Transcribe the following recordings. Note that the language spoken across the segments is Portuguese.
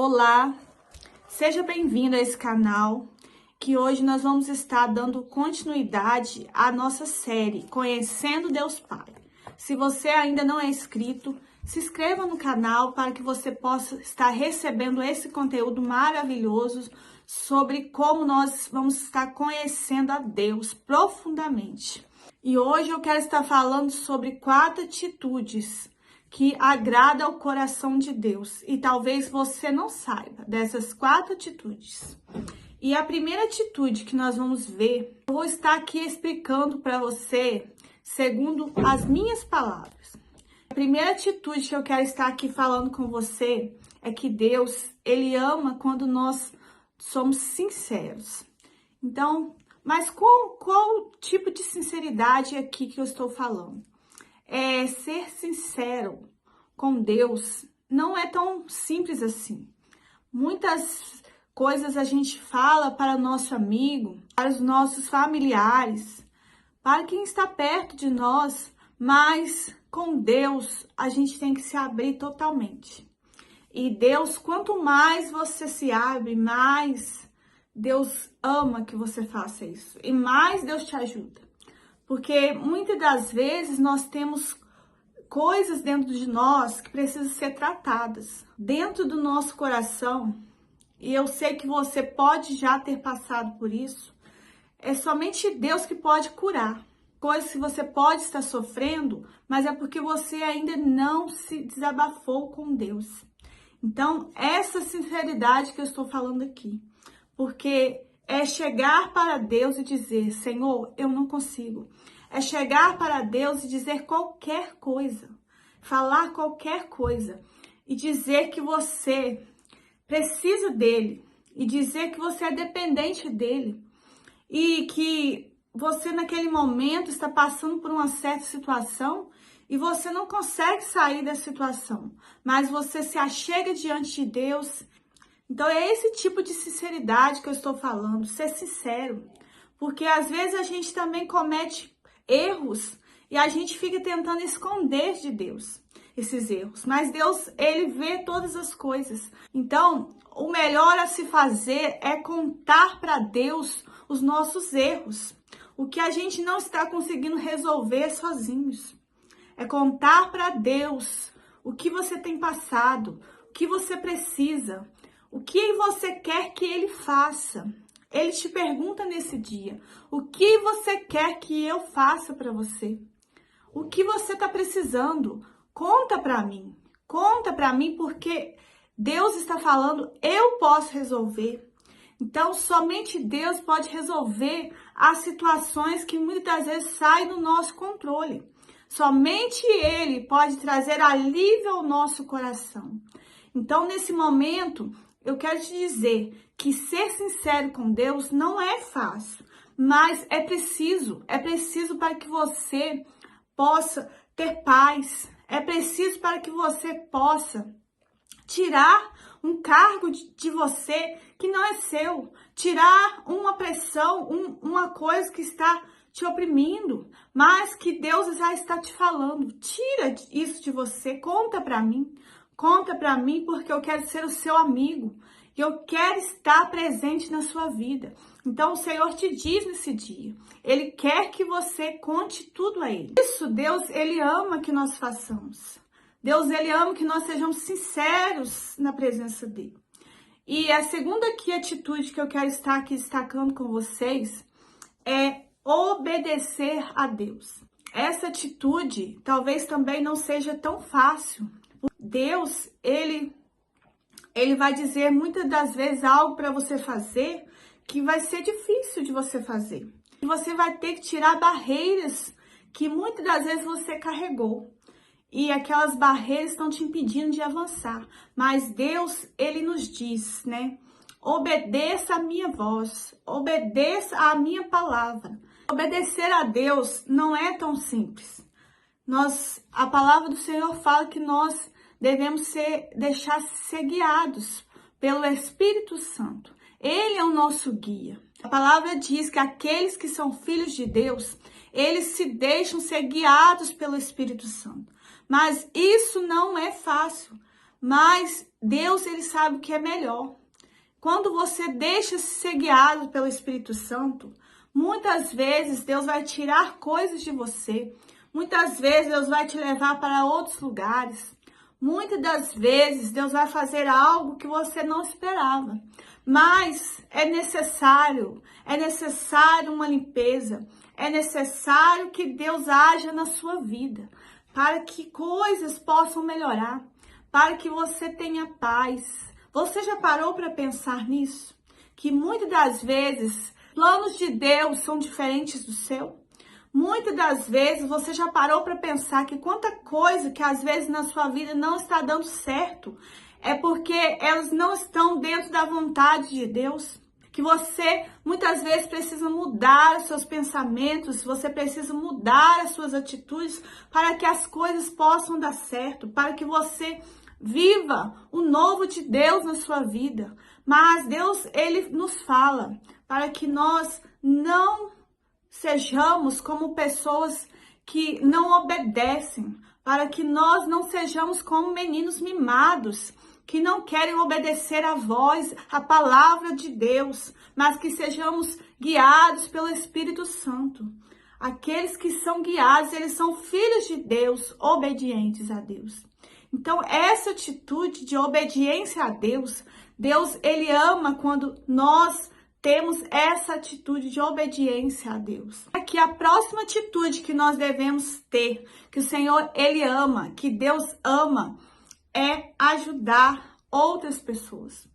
Olá, seja bem-vindo a esse canal, que hoje nós vamos estar dando continuidade à nossa série Conhecendo Deus Pai. Se você ainda não é inscrito, se inscreva no canal para que você possa estar recebendo esse conteúdo maravilhoso sobre como nós vamos estar conhecendo a Deus profundamente. E hoje eu quero estar falando sobre 4 atitudes que agrada ao coração de Deus. E talvez você não saiba dessas 4 atitudes. E a primeira atitude que nós vamos ver, eu vou estar aqui explicando para você, segundo as minhas palavras. A primeira atitude que eu quero estar aqui falando com você é que Deus, Ele ama quando nós somos sinceros. Então, mas qual tipo de sinceridade aqui que eu estou falando? Ser sincero com Deus não é tão simples assim. Muitas coisas a gente fala para nosso amigo, para os nossos familiares, para quem está perto de nós, mas com Deus a gente tem que se abrir totalmente. E Deus, quanto mais você se abre, mais Deus ama que você faça isso. E mais Deus te ajuda. Porque muitas das vezes nós temos coisas dentro de nós que precisam ser tratadas. Dentro do nosso coração, e eu sei que você pode já ter passado por isso, é somente Deus que pode curar. Coisas que você pode estar sofrendo, mas é porque você ainda não se desabafou com Deus. Então, essa sinceridade que eu estou falando aqui. Porque é chegar para Deus e dizer, Senhor, eu não consigo. É chegar para Deus e dizer qualquer coisa, falar qualquer coisa e dizer que você precisa dele e dizer que você é dependente dele e que você naquele momento está passando por uma certa situação e você não consegue sair da situação, mas você se achega diante de Deus. Então, é esse tipo de sinceridade que eu estou falando, ser sincero. Porque, às vezes, a gente também comete erros e a gente fica tentando esconder de Deus esses erros. Mas Deus, Ele vê todas as coisas. Então, o melhor a se fazer é contar para Deus os nossos erros. O que a gente não está conseguindo resolver sozinhos. É contar para Deus o que você tem passado, o que você precisa. O que você quer que Ele faça? Ele te pergunta nesse dia, o que você quer que eu faça para você? O que você está precisando? Conta para mim porque Deus está falando, eu posso resolver. Então, somente Deus pode resolver as situações que muitas vezes saem do nosso controle. Somente Ele pode trazer alívio ao nosso coração. Então, nesse momento, eu quero te dizer que ser sincero com Deus não é fácil, mas é preciso para que você possa ter paz, é preciso para que você possa tirar um cargo de você que não é seu, tirar uma pressão, uma coisa que está te oprimindo, mas que Deus já está te falando, tira isso de você, conta para mim porque eu quero ser o seu amigo e eu quero estar presente na sua vida. Então o Senhor te diz nesse dia, Ele quer que você conte tudo a Ele. Isso Deus, Ele ama que nós façamos. Deus, Ele ama que nós sejamos sinceros na presença dEle. E a segunda atitude que eu quero estar aqui destacando com vocês é obedecer a Deus. Essa atitude talvez também não seja tão fácil. Deus, ele vai dizer muitas das vezes algo para você fazer que vai ser difícil de você fazer. E você vai ter que tirar barreiras que muitas das vezes você carregou. E aquelas barreiras estão te impedindo de avançar. Mas Deus, Ele nos diz, né? Obedeça a minha voz, obedeça a minha palavra. Obedecer a Deus não é tão simples. A palavra do Senhor fala que nós devemos deixar ser guiados pelo Espírito Santo. Ele é o nosso guia. A palavra diz que aqueles que são filhos de Deus, eles se deixam ser guiados pelo Espírito Santo. Mas isso não é fácil. mas Deus, ele sabe o que é melhor. Quando você deixa ser guiado pelo Espírito Santo, muitas vezes Deus vai tirar coisas de você. Muitas vezes Deus vai te levar para outros lugares. Muitas das vezes Deus vai fazer algo que você não esperava. Mas é necessário uma limpeza. É necessário que Deus haja na sua vida para que coisas possam melhorar, para que você tenha paz. Você já parou para pensar nisso? Que muitas das vezes planos de Deus são diferentes do seu? Muitas das vezes você já parou para pensar que quanta coisa que às vezes na sua vida não está dando certo é porque elas não estão dentro da vontade de Deus? Que você muitas vezes precisa mudar os seus pensamentos, você precisa mudar as suas atitudes para que as coisas possam dar certo, para que você viva o novo de Deus na sua vida. Mas Deus, ele nos fala para que nós não sejamos como pessoas que não obedecem, para que nós não sejamos como meninos mimados, que não querem obedecer a voz, a palavra de Deus, mas que sejamos guiados pelo Espírito Santo. Aqueles que são guiados, eles são filhos de Deus, obedientes a Deus. Então, essa atitude de obediência a Deus, Deus, ele ama quando nós temos essa atitude de obediência a Deus. Aqui a próxima atitude que nós devemos ter, que o Senhor, ele ama, que Deus ama, é ajudar outras pessoas.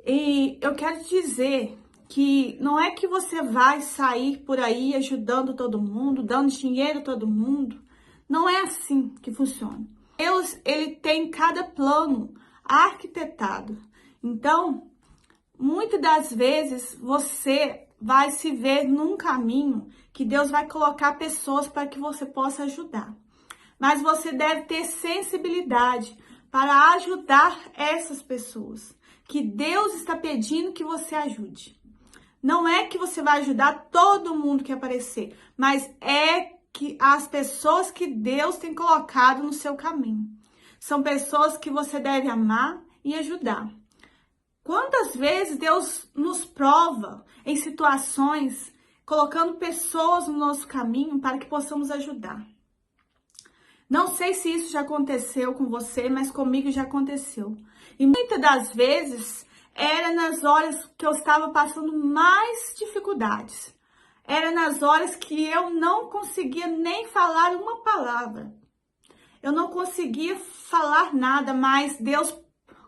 E eu quero dizer que não é que você vai sair por aí ajudando todo mundo, dando dinheiro a todo mundo. Não é assim que funciona. Deus, ele tem cada plano arquitetado. Então, muitas das vezes você vai se ver num caminho que Deus vai colocar pessoas para que você possa ajudar. Mas você deve ter sensibilidade para ajudar essas pessoas que Deus está pedindo que você ajude. Não é que você vai ajudar todo mundo que aparecer, mas é que as pessoas que Deus tem colocado no seu caminho. São pessoas que você deve amar e ajudar. Quantas vezes Deus nos prova em situações, colocando pessoas no nosso caminho para que possamos ajudar. Não sei se isso já aconteceu com você, mas comigo já aconteceu. E muitas das vezes era nas horas que eu estava passando mais dificuldades. Era nas horas que eu não conseguia nem falar uma palavra. Eu não conseguia falar nada, mas Deus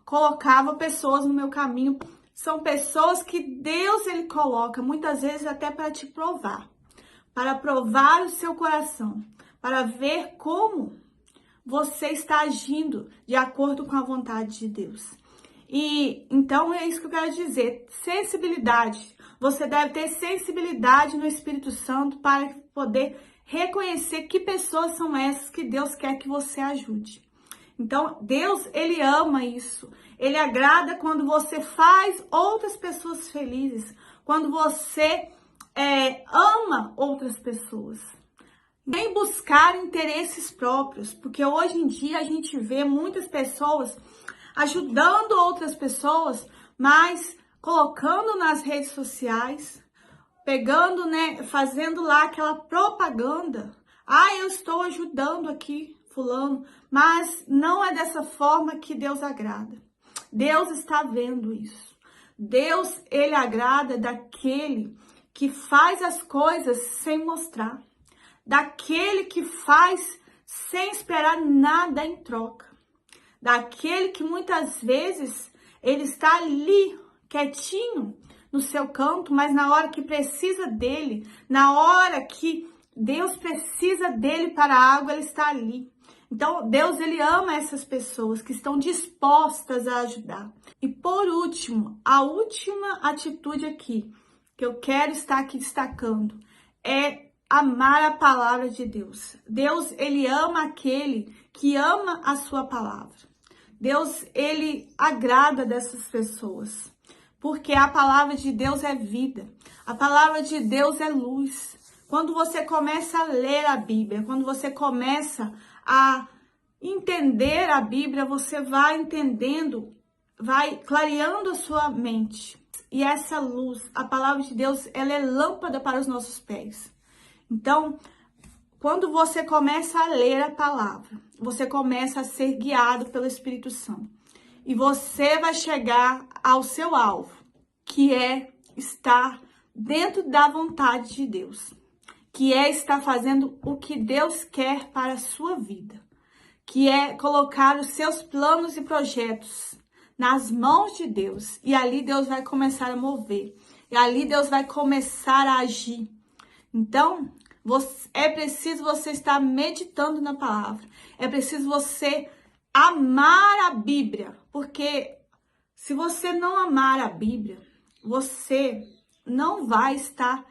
colocava pessoas no meu caminho. São pessoas que Deus, ele coloca, muitas vezes até para te provar. Para provar o seu coração. Para ver como você está agindo de acordo com a vontade de Deus. E então é isso que eu quero dizer. Sensibilidade. Você deve ter sensibilidade no Espírito Santo para poder reconhecer que pessoas são essas que Deus quer que você ajude. Então, Deus, ele ama isso. Ele agrada quando você faz outras pessoas felizes. Quando você ama outras pessoas. Nem buscar interesses próprios. Porque hoje em dia a gente vê muitas pessoas ajudando outras pessoas, mas colocando nas redes sociais, pegando, fazendo lá aquela propaganda. Ah, eu estou ajudando aqui fulano, mas não é dessa forma que Deus agrada. Deus está vendo isso. Deus, ele agrada daquele que faz as coisas sem mostrar. Daquele que faz sem esperar nada em troca. Daquele que muitas vezes ele está ali, quietinho, no seu canto, mas na hora que precisa dele, na hora que Deus precisa dele para a água, ele está ali. Então, Deus, ele ama essas pessoas que estão dispostas a ajudar. E por último, a última atitude aqui, que eu quero estar aqui destacando, é amar a palavra de Deus. Deus, ele ama aquele que ama a sua palavra. Deus, ele agrada dessas pessoas. Porque a palavra de Deus é vida. A palavra de Deus é luz. Quando você começa a ler a Bíblia, quando você começa a entender a Bíblia, você vai entendendo, vai clareando a sua mente. E essa luz, a palavra de Deus, ela é lâmpada para os nossos pés. Então, quando você começa a ler a palavra, você começa a ser guiado pelo Espírito Santo. E você vai chegar ao seu alvo, que é estar dentro da vontade de Deus. Que é estar fazendo o que Deus quer para a sua vida. Que é colocar os seus planos e projetos nas mãos de Deus. E ali Deus vai começar a mover. E ali Deus vai começar a agir. Então, é preciso você estar meditando na palavra. É preciso você amar a Bíblia. Porque se você não amar a Bíblia, você não vai estar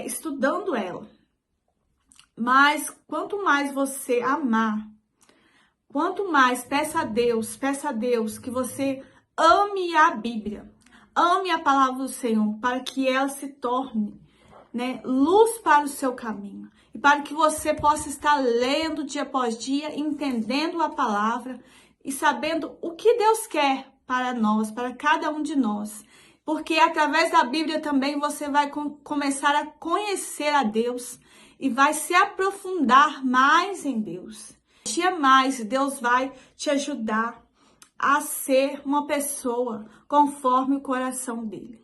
estudando ela. Mas quanto mais você amar, quanto mais peça a Deus que você ame a Bíblia, ame a palavra do Senhor, para que ela se torne, luz para o seu caminho. E para que você possa estar lendo dia após dia, entendendo a palavra e sabendo o que Deus quer para nós, para cada um de nós. Porque através da Bíblia também você vai começar a conhecer a Deus e vai se aprofundar mais em Deus. Dia mais, Deus vai te ajudar a ser uma pessoa conforme o coração dele.